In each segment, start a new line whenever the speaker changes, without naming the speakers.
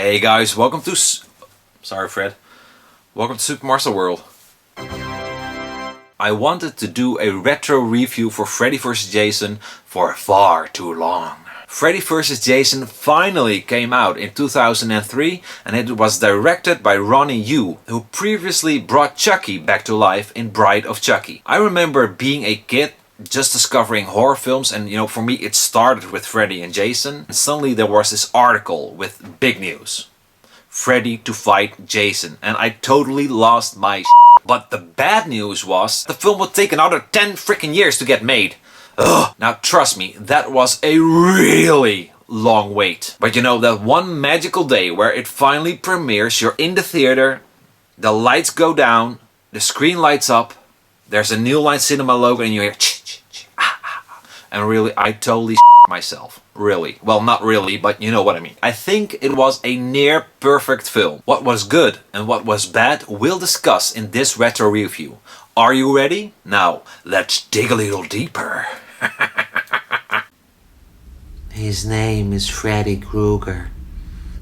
Hey guys, welcome to sorry Fred. Welcome to SuperMarcelWorld. I wanted to do a retro review for Freddy vs. Jason for far too long. Freddy vs. Jason finally came out in 2003 and it was directed by Ronnie Yu, who previously brought Chucky back to life in Bride of Chucky. I remember being a kid just discovering horror films, and for me it started with Freddy and Jason, and suddenly there was this article with big news. Freddy to fight Jason, and I totally lost my shit. But the bad news was the film would take another 10 freaking years to get made. Ugh. Now trust me, that was a really long wait. But that one magical day where it finally premieres, you're in the theater, the lights go down, the screen lights up, there's a New Line Cinema logo and you hear and really, I totally myself. Really. Well, not really, but you know what I mean. I think it was a near perfect film. What was good and what was bad we'll discuss in this retro review. Are you ready? Now, let's dig a little deeper.
His name is Freddy Krueger.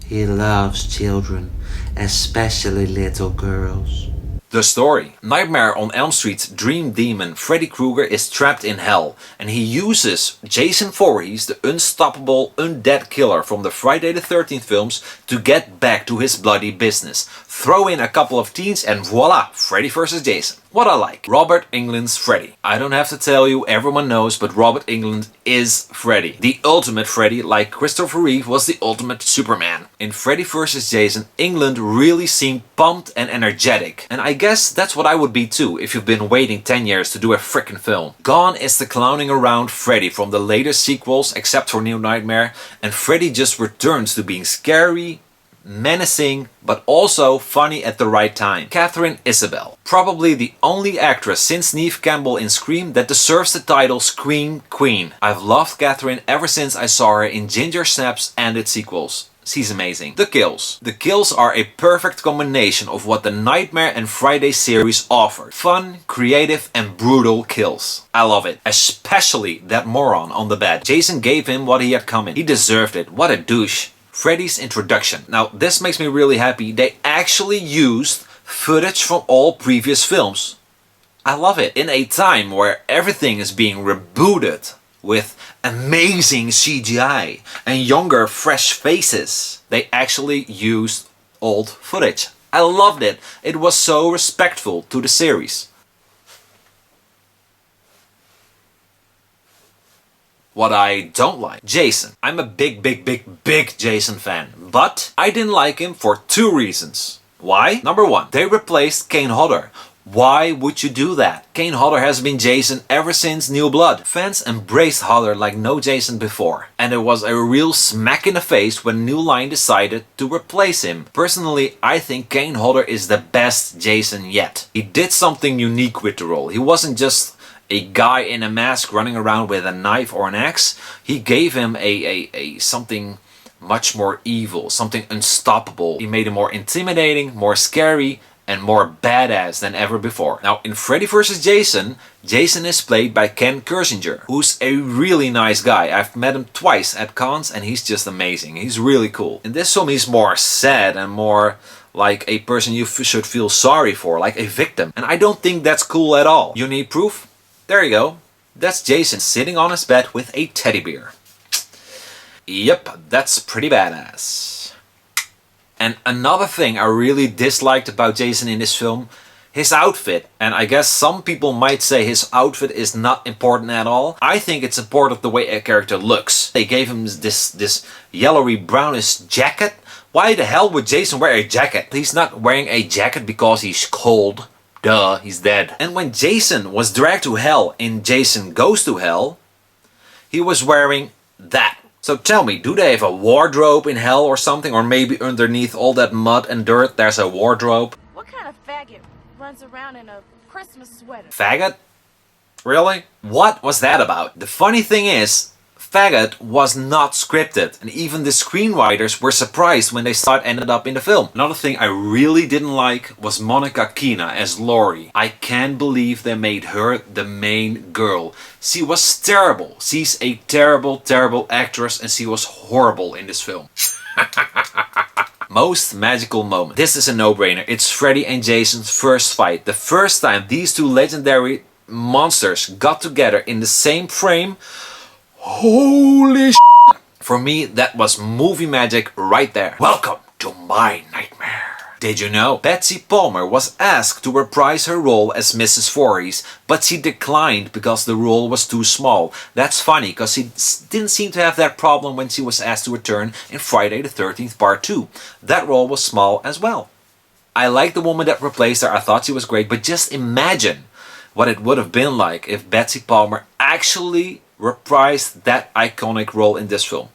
He loves children, especially little girls.
The story. Nightmare on Elm Street's dream demon Freddy Krueger is trapped in hell, and he uses Jason Voorhees, the unstoppable undead killer from the Friday the 13th films, to get back to his bloody business. Throw in a couple of teens and voila, Freddy vs. Jason. What I like. Robert Englund's Freddy. I don't have to tell you, everyone knows, but Robert Englund is Freddy. The ultimate Freddy, like Christopher Reeve was the ultimate Superman. In Freddy vs. Jason, Englund really seemed pumped and energetic. And I guess that's what I would be too, if you've been waiting 10 years to do a frickin' film. Gone is the clowning around Freddy from the later sequels, except for New Nightmare, and Freddy just returns to being scary, menacing, but also funny at the right time. Katharine Isabelle. Probably the only actress since Neve Campbell in Scream that deserves the title Scream Queen. I've loved Katharine ever since I saw her in Ginger Snaps and its sequels. She's amazing. The kills. The kills are a perfect combination of what the Nightmare and Friday series offered. Fun, creative and brutal kills. I love it. Especially that moron on the bed. Jason gave him what he had coming. He deserved it. What a douche. Freddy's introduction. Now this makes me really happy. They actually used footage from all previous films. I love it. In a time where everything is being rebooted with amazing CGI and younger fresh faces, they actually used old footage. I loved it. It was so respectful to the series. What I don't like. Jason. I'm a big Jason fan. But I didn't like him for two reasons. Why? Number one, they replaced Kane Hodder. Why would you do that? Kane Hodder has been Jason ever since New Blood. Fans embraced Hodder like no Jason before. And it was a real smack in the face when New Line decided to replace him. Personally, I think Kane Hodder is the best Jason yet. He did something unique with the role. He wasn't just a guy in a mask running around with a knife or an axe. He gave him a something much more evil, something unstoppable. He made him more intimidating, more scary, and more badass than ever before. Now in Freddy vs. Jason, Jason is played by Ken Kirzinger, who's a really nice guy. I've met him twice at cons and he's just amazing. He's really cool. In this film he's more sad and more like a person you should feel sorry for, like a victim. And I don't think that's cool at all. You need proof? There you go. That's Jason sitting on his bed with a teddy bear. Yep, that's pretty badass. And another thing I really disliked about Jason in this film, his outfit. And I guess some people might say his outfit is not important at all. I think it's important the way a character looks. They gave him this yellowy brownish jacket. Why the hell would Jason wear a jacket? He's not wearing a jacket because he's cold. Duh, he's dead. And when Jason was dragged to hell in Jason Goes to Hell, he was wearing that. So tell me, do they have a wardrobe in hell or something? Or maybe underneath all that mud and dirt there's a wardrobe?
What kind of faggot runs around in a Christmas sweater?
Faggot? Really? What was that about? The funny thing is, faggot was not scripted, and even the screenwriters were surprised when they saw it ended up in the film. Another thing I really didn't like was Monica Keena as Laurie. I can't believe they made her the main girl. She was terrible. She's a terrible actress and she was horrible in this film. Most magical moment. This is a no-brainer. It's Freddy and Jason's first fight. The first time these two legendary monsters got together in the same frame. Holy shit. For me, that was movie magic right there. Welcome to my nightmare. Did you know Betsy Palmer was asked to reprise her role as Mrs. Voorhees, but she declined because the role was too small. That's funny, because she didn't seem to have that problem when she was asked to return in Friday the 13th Part 2. That role was small as well. I like the woman that replaced her, I thought she was great, but just imagine what it would have been like if Betsy Palmer actually reprised that iconic role in this film.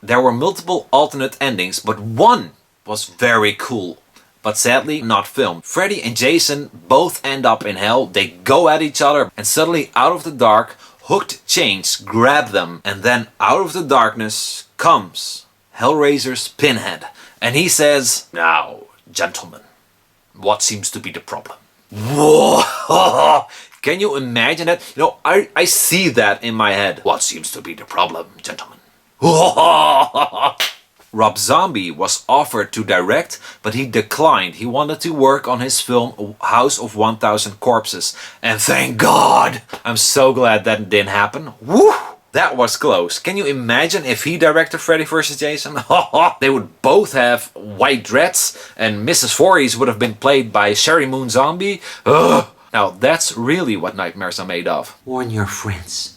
There were multiple alternate endings, but one was very cool, but sadly not filmed. Freddy and Jason both end up in hell, they go at each other, and suddenly out of the dark, hooked chains grab them, and then out of the darkness comes Hellraiser's Pinhead. And he says, "Now, gentlemen, what seems to be the problem?" Whoa! Can you imagine that? You know, I see that in my head. What seems to be the problem, gentlemen? Rob Zombie was offered to direct, but he declined. He wanted to work on his film House of 1000 Corpses. And thank God! I'm so glad that didn't happen. Woo! That was close. Can you imagine if he directed Freddy vs. Jason? They would both have white dreads, and Mrs. Voorhees would have been played by Sherry Moon Zombie. Ugh. Now that's really what nightmares are made of.
Warn your friends.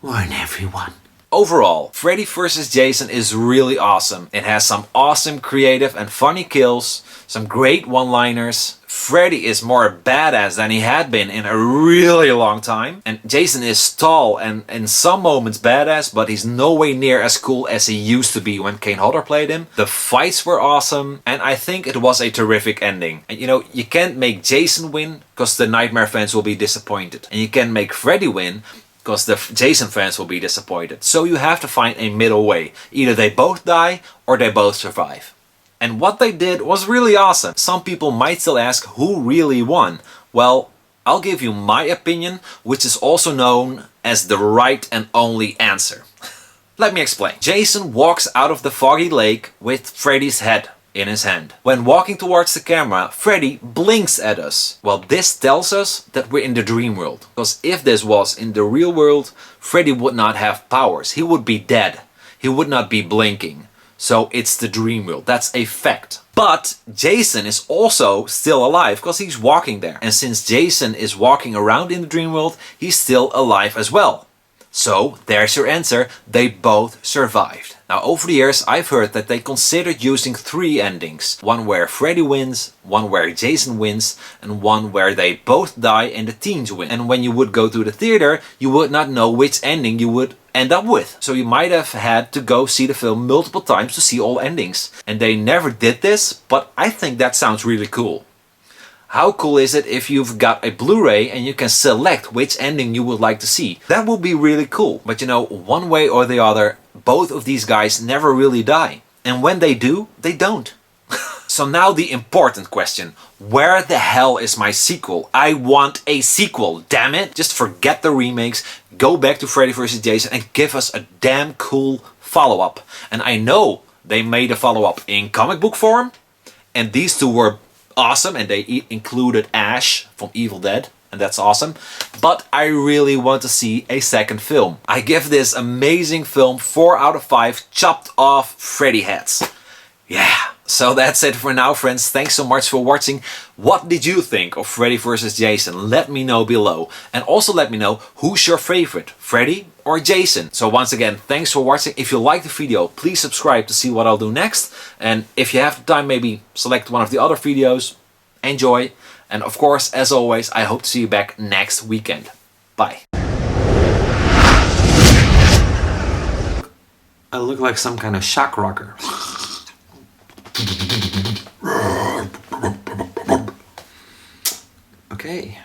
Warn everyone.
Overall, Freddy vs. Jason is really awesome. It has some awesome creative and funny kills, some great one-liners. Freddy is more badass than he had been in a really long time. And Jason is tall and in some moments badass, but he's no way near as cool as he used to be when Kane Hodder played him. The fights were awesome, and I think it was a terrific ending. And you know, you can't make Jason win, because the Nightmare fans will be disappointed. And you can't make Freddy win, because the Jason fans will be disappointed. So you have to find a middle way. Either they both die or they both survive. And what they did was really awesome. Some people might still ask who really won. Well, I'll give you my opinion, which is also known as the right and only answer. Let me explain. Jason walks out of the foggy lake with Freddy's head in his hand. When walking towards the camera, Freddy blinks at us. Well, this tells us that we're in the dream world. Because if this was in the real world, Freddy would not have powers. He would be dead. He would not be blinking. So it's the dream world. That's a fact. But Jason is also still alive because he's walking there. And since Jason is walking around in the dream world, he's still alive as well. So there's your answer. They both survived. Now over the years I've heard that they considered using 3 endings. One where Freddy wins, one where Jason wins, and one where they both die and the teens win. And when you would go to the theater, you would not know which ending you would end up with. So you might have had to go see the film multiple times to see all endings. And they never did this, but I think that sounds really cool. How cool is it if you've got a Blu-ray and you can select which ending you would like to see? That would be really cool. But you know, one way or the other, both of these guys never really die. And when they do, they don't. So now the important question. Where the hell is my sequel? I want a sequel, damn it! Just forget the remakes, go back to Freddy vs. Jason and give us a damn cool follow-up. And I know they made a follow-up in comic book form, and these two were awesome, and they included Ash from Evil Dead, and that's awesome. But I really want to see a second film. I give this amazing film 4 out of 5 chopped off Freddy heads. Yeah, so that's it for now, friends. Thanks so much for watching. What did you think of Freddy vs. Jason? Let me know below. And also let me know who's your favorite, Freddy or Jason. So once again, thanks for watching. If you liked the video, please subscribe to see what I'll do next. And if you have the time, maybe select one of the other videos. Enjoy. And of course, as always, I hope to see you back next weekend. Bye.
I look like some kind of shock rocker. Okay.